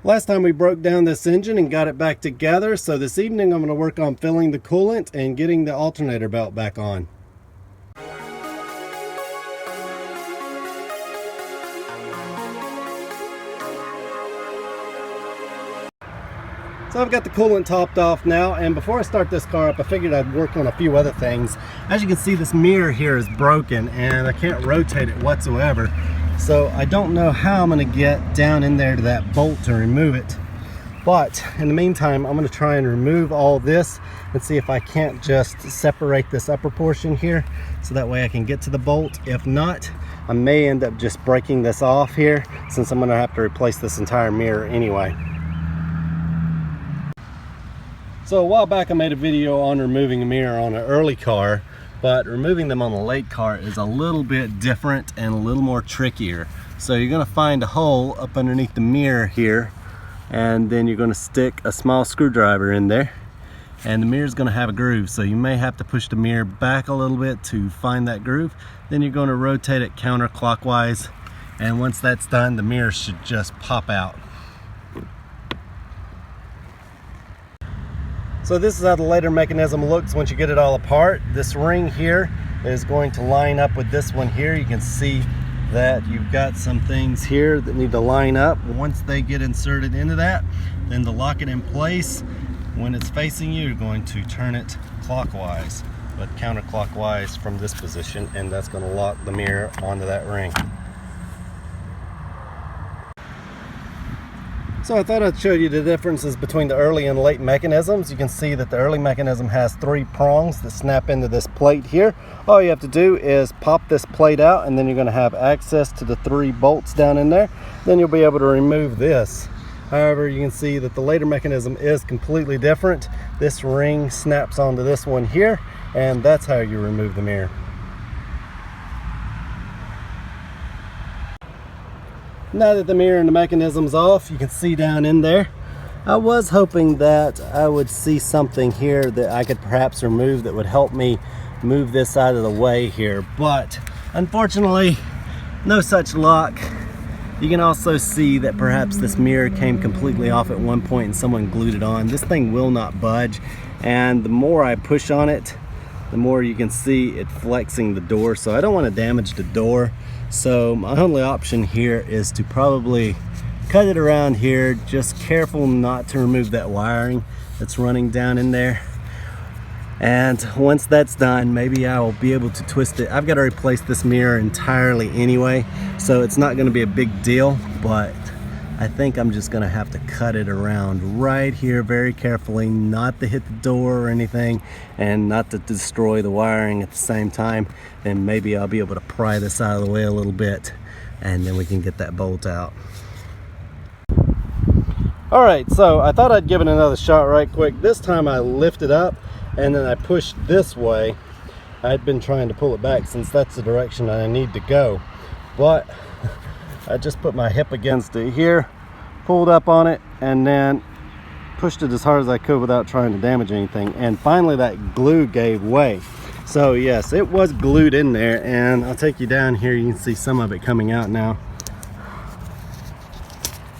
Last time we broke down this engine and got it back together, so this evening I'm going to work on filling the coolant and getting the alternator belt back on. So I've got the coolant topped off now, and before I start this car up I figured I'd work on a few other things. As you can see, this mirror here is broken and I can't rotate it whatsoever. So I don't know how I'm going to get down in there to that bolt to remove it. But in the meantime, I'm going to try and remove all this and see if I can't just separate this upper portion here so that way I can get to the bolt. If not, I may end up just breaking this off here since I'm going to have to replace this entire mirror anyway. So a while back I made a video on removing a mirror on an early car, but removing them on a late car is a little bit different and a little more trickier. So you're going to find a hole up underneath the mirror here, and then you're going to stick a small screwdriver in there, and the mirror is going to have a groove, so you may have to push the mirror back a little bit to find that groove. Then you're going to rotate it counterclockwise, and once that's done, the mirror should just pop out. So this is how the later mechanism looks once you get it all apart. This ring here is going to line up with this one here. You can see that you've got some things here that need to line up. Once they get inserted into that, then to lock it in place, when it's facing you, you're going to turn it clockwise, but counterclockwise from this position, and that's going to lock the mirror onto that ring. So I thought I'd show you the differences between the early and late mechanisms. You can see that the early mechanism has 3 prongs that snap into this plate here. All you have to do is pop this plate out, and then you're going to have access to the 3 bolts down in there. Then you'll be able to remove this. However, you can see that the later mechanism is completely different. This ring snaps onto this one here, and that's how you remove the mirror. Now that the mirror and the mechanism's off, you can see down in there. I was hoping that I would see something here that I could perhaps remove that would help me move this out of the way here, but unfortunately, no such luck. You can also see that perhaps this mirror came completely off at one point and someone glued it on. This thing will not budge, and the more I push on it, the more you can see it flexing the door, so I don't want to damage the door. So my only option here is to probably cut it around here, just careful not to remove that wiring that's running down in there. And once that's done, maybe I will be able to twist it. I've got to replace this mirror entirely anyway, so it's not going to be a big deal, but I think I'm just going to have to cut it around right here very carefully, not to hit the door or anything, and not to destroy the wiring at the same time. And maybe I'll be able to pry this out of the way a little bit, and then we can get that bolt out. Alright, so I thought I'd give it another shot right quick. This time I lifted up and then I pushed this way. I'd been trying to pull it back since that's the direction I need to go, but I just put my hip against it here, pulled up on it, and then pushed it as hard as I could without trying to damage anything. And finally that glue gave way. So yes, it was glued in there, and I'll take you down here. You can see some of it coming out now.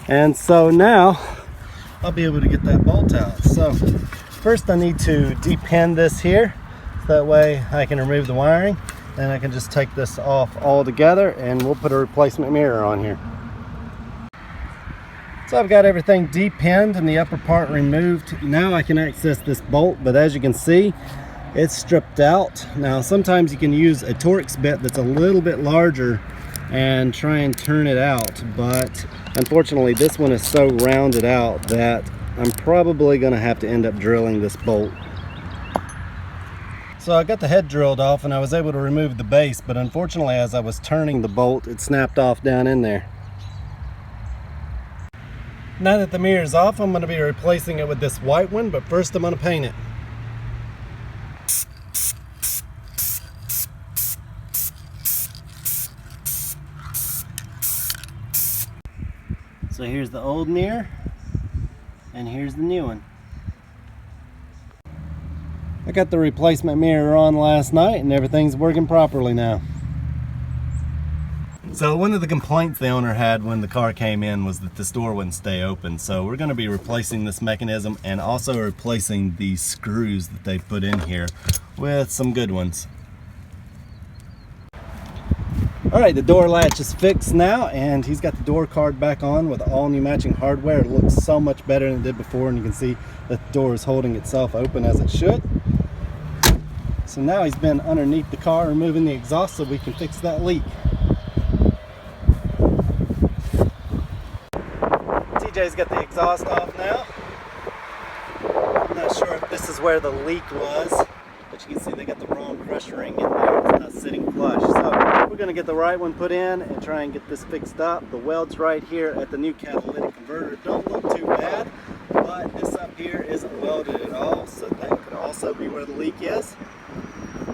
And so now I'll be able to get that bolt out. So first I need to depin this here, so that way I can remove the wiring. Then I can just take this off all together, and we'll put a replacement mirror on here. So I've got everything depinned and the upper part removed. Now I can access this bolt, but as you can see, it's stripped out. Now sometimes you can use a Torx bit that's a little bit larger and try and turn it out, but unfortunately this one is so rounded out that I'm probably going to have to end up drilling this bolt. So I got the head drilled off and I was able to remove the base, but unfortunately as I was turning the bolt, it snapped off down in there. Now that the mirror is off, I'm going to be replacing it with this white one, but first I'm going to paint it. So here's the old mirror, and here's the new one. I got the replacement mirror on last night and everything's working properly now. So one of the complaints the owner had when the car came in was that this door wouldn't stay open. So we're going to be replacing this mechanism and also replacing these screws that they put in here with some good ones. Alright, the door latch is fixed now, and he's got the door card back on with all new matching hardware. It looks so much better than it did before, and you can see that the door is holding itself open as it should. So now he's been underneath the car removing the exhaust so we can fix that leak. TJ's got the exhaust off now. I'm not sure if this is where the leak was, but you can see they got the wrong pressure ring in there. It's not sitting flush. So we're going to get the right one put in and try and get this fixed up. The welds right here at the new catalytic converter don't look too bad, but this up here isn't welded at all, so that could also be where the leak is.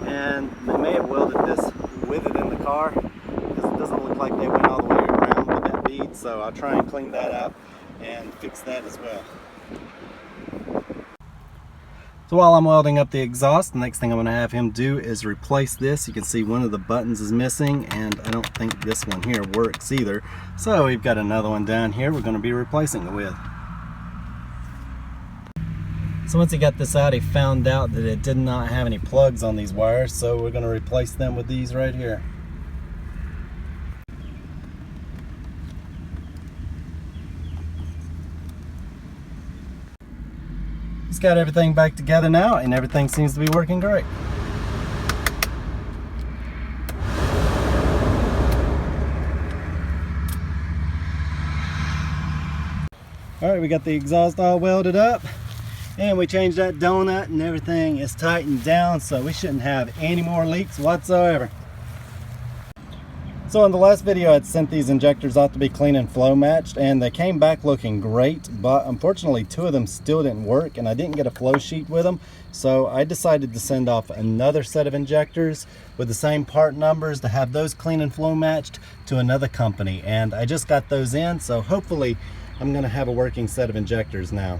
And they may have welded this with it in the car, because it doesn't look like they went all the way around with that bead. So I'll try and clean that up and fix that as well. So while I'm welding up the exhaust, the next thing I'm going to have him do is replace this. You can see one of the buttons is missing, and I don't think this one here works either. So we've got another one down here we're going to be replacing it with. So once he got this out, he found out that it did not have any plugs on these wires, so we're going to replace them with these right here. He's got everything back together now, and everything seems to be working great. Alright, we got the exhaust all welded up, and we changed that donut, and everything is tightened down, so we shouldn't have any more leaks whatsoever. So in the last video, I'd sent these injectors out to be clean and flow matched, and they came back looking great, but unfortunately 2 of them still didn't work, and I didn't get a flow sheet with them. So I decided to send off another set of injectors with the same part numbers to have those clean and flow matched to another company, and I just got those in, so hopefully I'm going to have a working set of injectors now.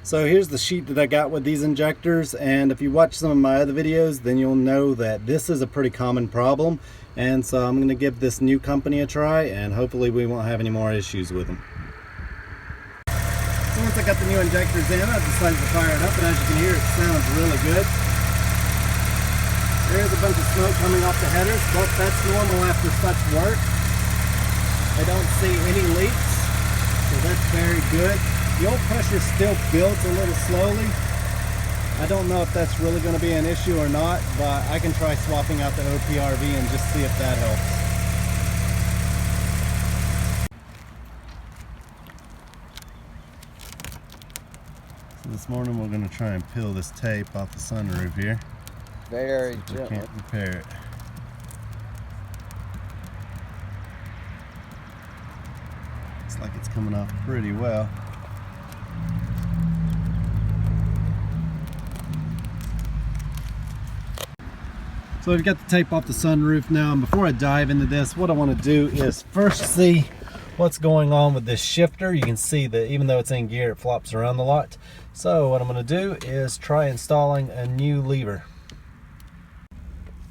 So here's the sheet that I got with these injectors, and if you watch some of my other videos, then you'll know that this is a pretty common problem, and so I'm going to give this new company a try, and hopefully we won't have any more issues with them. So once I got the new injectors in, I decided to fire it up, and as you can hear, it sounds really good. There's a bunch of smoke coming off the headers, but that's normal after such work. I don't see any leaks, so that's very good. The oil pressure still builds a little slowly. I don't know if that's really going to be an issue or not, but I can try swapping out the OPRV and just see if that helps. So this morning we're going to try and peel this tape off the sunroof here. Very gently. We can't repair it. Looks like it's coming off pretty well. So we've got the tape off the sunroof now, and before I dive into this, what I want to do is first see what's going on with this shifter. You can see that even though it's in gear, it flops around a lot. So what I'm going to do is try installing a new lever.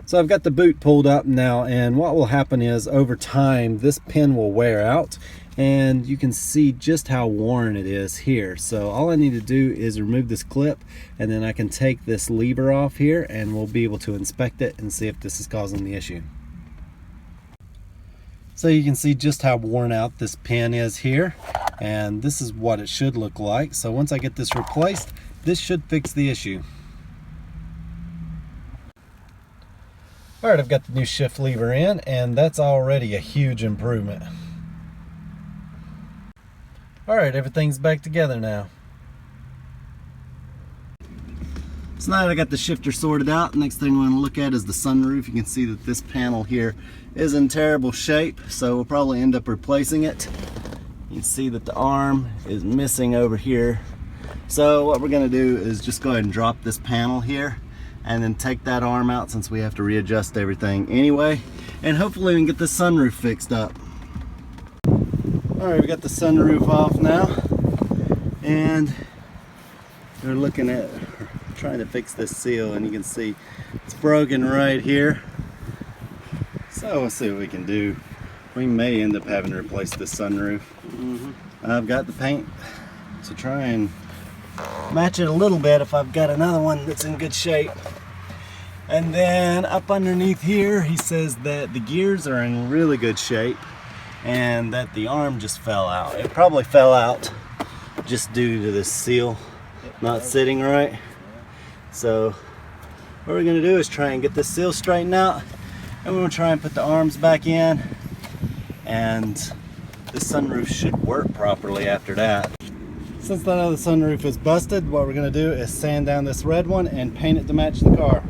So I've got the boot pulled up now, and what will happen is over time this pin will wear out, and you can see just how worn it is here. So all I need to do is remove this clip, and then I can take this lever off here, and we'll be able to inspect it and see if this is causing the issue. So you can see just how worn out this pin is here, and this is what it should look like. So once I get this replaced, this should fix the issue. Alright, I've got the new shift lever in, and that's already a huge improvement. Alright, everything's back together now. So now that I got the shifter sorted out, the next thing we want to look at is the sunroof. You can see that this panel here is in terrible shape, so we'll probably end up replacing it. You can see that the arm is missing over here. So what we're going to do is just go ahead and drop this panel here, and then take that arm out since we have to readjust everything anyway, and hopefully we can get this sunroof fixed up. Alright, we got the sunroof off now, and we're looking at trying to fix this seal, and you can see it's broken right here. So let's see what we can do. We may end up having to replace the sunroof. I've got the paint to try and match it a little bit if I've got another one that's in good shape. And then up underneath here, he says that the gears are in really good shape and that the arm just fell out. It probably fell out just due to this seal not sitting right. So what we're gonna do is try and get this seal straightened out, and we're gonna try and put the arms back in, and the sunroof should work properly after that. Since the other sunroof is busted, what we're gonna do is sand down this red one and paint it to match the car.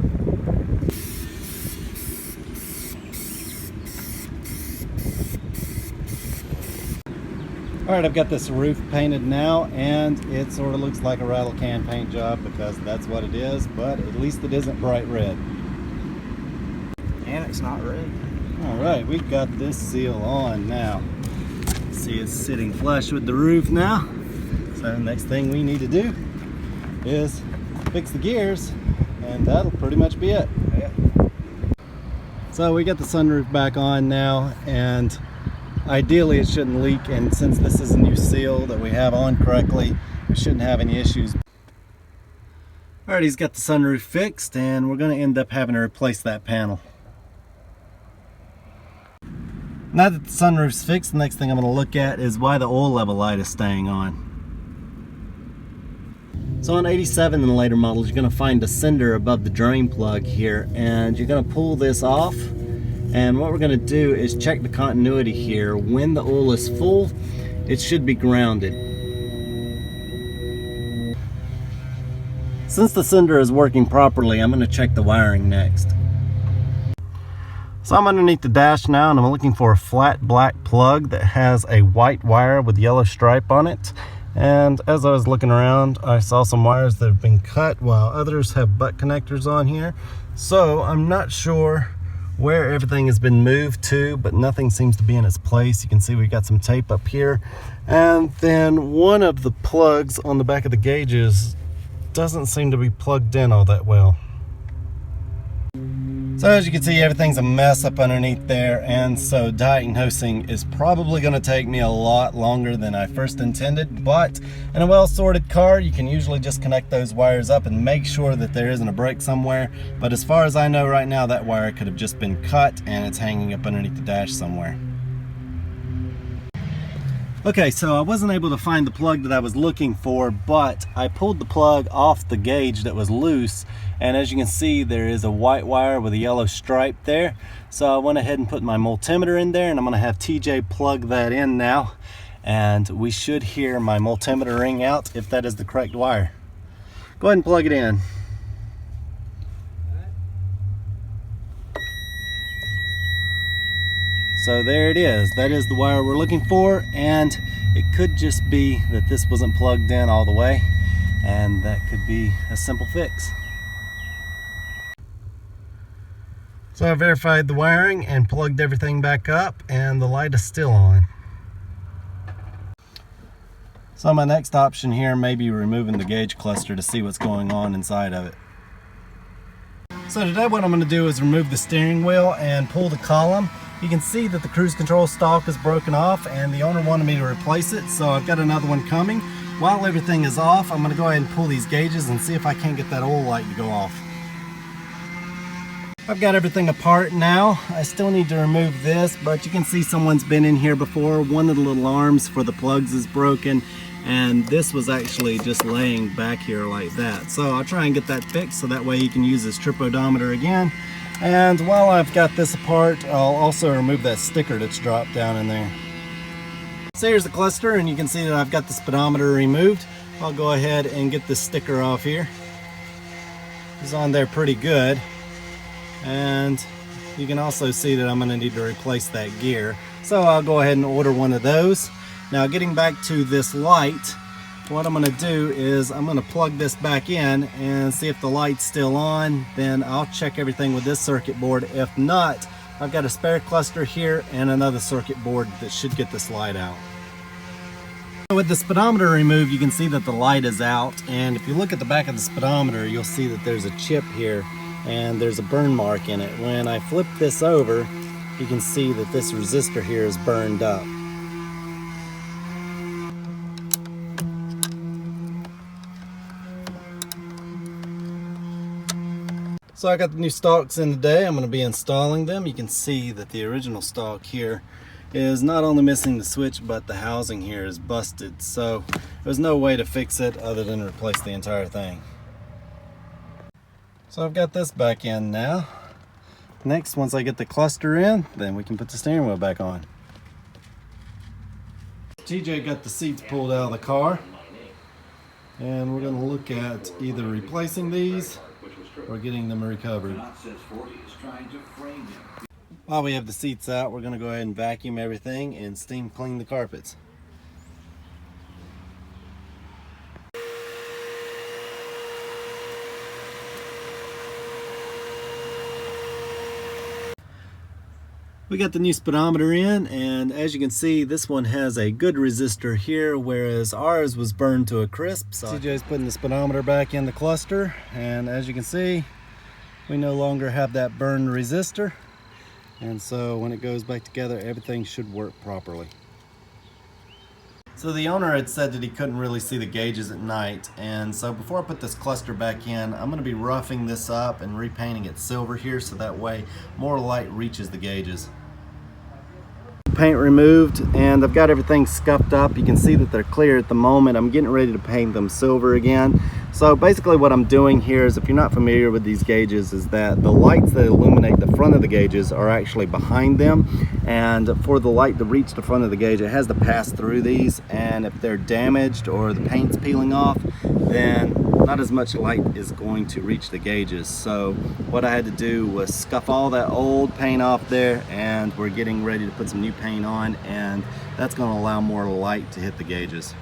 Alright, I've got this roof painted now, and it sort of looks like a rattle can paint job because that's what it is, but at least it isn't bright red. And it's not red. Alright, we've got this seal on now. See, it's sitting flush with the roof now. So the next thing we need to do is fix the gears, and that'll pretty much be it. Yeah. So we got the sunroof back on now, and ideally it shouldn't leak, and since this is a new seal that we have on correctly, we shouldn't have any issues. Alright, he's got the sunroof fixed, and we're going to end up having to replace that panel. Now that the sunroof's fixed, the next thing I'm going to look at is why the oil level light is staying on. So on 87 and later models, you're going to find a sender above the drain plug here, and you're going to pull this off. And what we're going to do is check the continuity here. When the oil is full, it should be grounded. Since the sender is working properly, I'm going to check the wiring next. So I'm underneath the dash now, and I'm looking for a flat black plug that has a white wire with yellow stripe on it. And as I was looking around, I saw some wires that have been cut while others have butt connectors on here. So I'm not sure where everything has been moved to, but nothing seems to be in its place. You can see we've got some tape up here, and then one of the plugs on the back of the gauges doesn't seem to be plugged in all that well. So as you can see, everything's a mess up underneath there, and so diagnosing is probably going to take me a lot longer than I first intended, but in a well-sorted car, you can usually just connect those wires up and make sure that there isn't a break somewhere. But as far as I know right now, that wire could have just been cut and it's hanging up underneath the dash somewhere. Okay, so I wasn't able to find the plug that I was looking for, but I pulled the plug off the gauge that was loose, and as you can see, there is a white wire with a yellow stripe there. So I went ahead and put my multimeter in there, and I'm going to have TJ plug that in now, and we should hear my multimeter ring out if that is the correct wire. Go ahead and plug it in. So there it is. That is the wire we're looking for, and it could just be that this wasn't plugged in all the way, and that could be a simple fix. So I verified the wiring and plugged everything back up, and the light is still on. So my next option here may be removing the gauge cluster to see what's going on inside of it. So today what I'm going to do is remove the steering wheel and pull the column. You can see that the cruise control stalk is broken off, and the owner wanted me to replace it, so I've got another one coming. While everything is off, I'm going to go ahead and pull these gauges and see if I can't get that oil light to go off. I've got everything apart now. I still need to remove this, but you can see someone's been in here before. One of the little arms for the plugs is broken, and this was actually just laying back here like that. So I'll try and get that fixed so that way you can use this trip odometer again. And while I've got this apart, I'll also remove that sticker that's dropped down in there. So here's the cluster, and you can see that I've got the speedometer removed. I'll go ahead and get this sticker off here. It's on there pretty good. And you can also see that I'm going to need to replace that gear. So I'll go ahead and order one of those. Now getting back to this light, what I'm going to do is I'm going to plug this back in and see if the light's still on. Then I'll check everything with this circuit board. If not, I've got a spare cluster here and another circuit board that should get this light out. With the speedometer removed, you can see that the light is out, and if you look at the back of the speedometer, you'll see that there's a chip here and there's a burn mark in it. When I flip this over, you can see that this resistor here is burned up. So I got the new stalks in today. I'm going to be installing them. You can see that the original stalk here is not only missing the switch, but the housing here is busted. So there's no way to fix it other than replace the entire thing. So I've got this back in now. Next, once I get the cluster in, then we can put the steering wheel back on. TJ got the seats pulled out of the car, and we're going to look at either replacing these or getting them recovered. While we have the seats out, we're going to go ahead and vacuum everything and steam clean the carpets. We got the new speedometer in, and as you can see, this one has a good resistor here, whereas ours was burned to a crisp. So TJ's putting the speedometer back in the cluster, and as you can see, we no longer have that burned resistor, and so when it goes back together, everything should work properly. So the owner had said that he couldn't really see the gauges at night, and so before I put this cluster back in, I'm going to be roughing this up and repainting it silver here so that way more light reaches the gauges. Paint removed, and I've got everything scuffed up. You can see that they're clear at the moment. I'm getting ready to paint them silver again. So basically what I'm doing here is, if you're not familiar with these gauges, is that the lights that illuminate the front of the gauges are actually behind them, and for the light to reach the front of the gauge, it has to pass through these, and if they're damaged or the paint's peeling off, then not as much light is going to reach the gauges. So what I had to do was scuff all that old paint off there, and we're getting ready to put some new paint on, and that's going to allow more light to hit the gauges.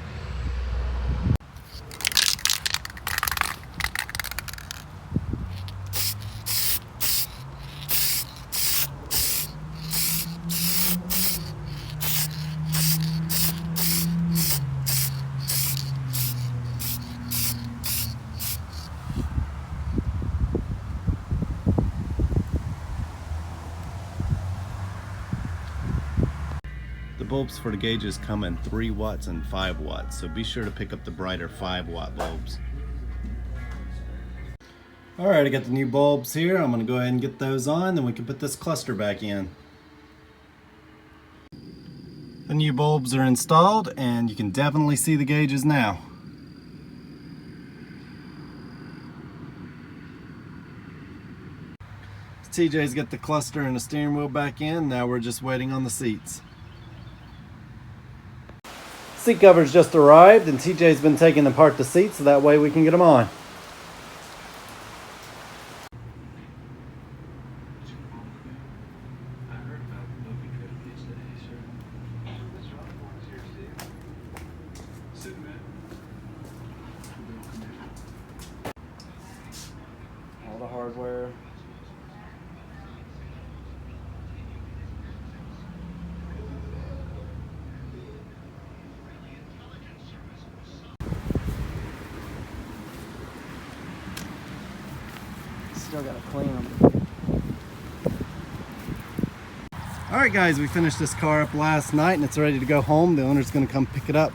The bulbs for the gauges come in 3 watts and 5 watts, so be sure to pick up the brighter 5-watt bulbs. Alright, I got the new bulbs here. I'm going to go ahead and get those on, then we can put this cluster back in. The new bulbs are installed, and you can definitely see the gauges now. TJ's got the cluster and the steering wheel back in. Now we're just waiting on the seats. Seat covers just arrived, and TJ's been taking apart the seats so that way we can get them on. All the hardware. Still gotta clean them. Alright guys, we finished this car up last night and it's ready to go home. The owner's gonna come pick it up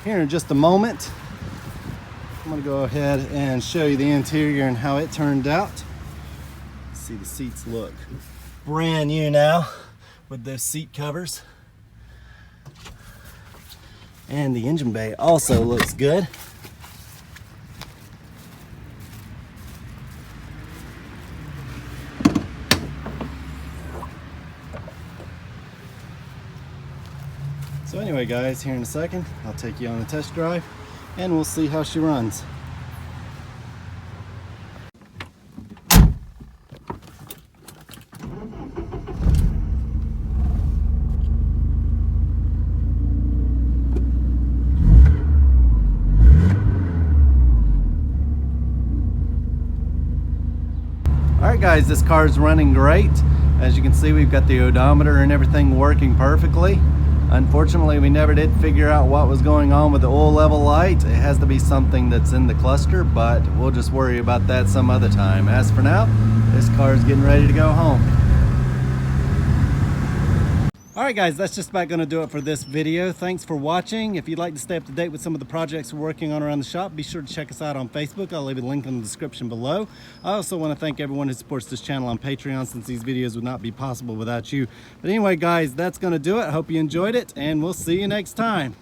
here in just a moment. I'm gonna go ahead and show you the interior and how it turned out. See, the seats look brand new now with those seat covers. And the engine bay also looks good. So anyway guys, here in a second, I'll take you on a test drive and we'll see how she runs. Alright guys, this car is running great. As you can see, we've got the odometer and everything working perfectly. Unfortunately, we never did figure out what was going on with the oil level light. It has to be something that's in the cluster, but we'll just worry about that some other time. As for now, this car is getting ready to go home. All right, guys, that's just about going to do it for this video. Thanks for watching. If you'd like to stay up to date with some of the projects we're working on around the shop, be sure to check us out on Facebook. I'll leave a link in the description below. I also want to thank everyone who supports this channel on Patreon, since these videos would not be possible without you. But anyway, guys, that's going to do it. I hope you enjoyed it, and we'll see you next time.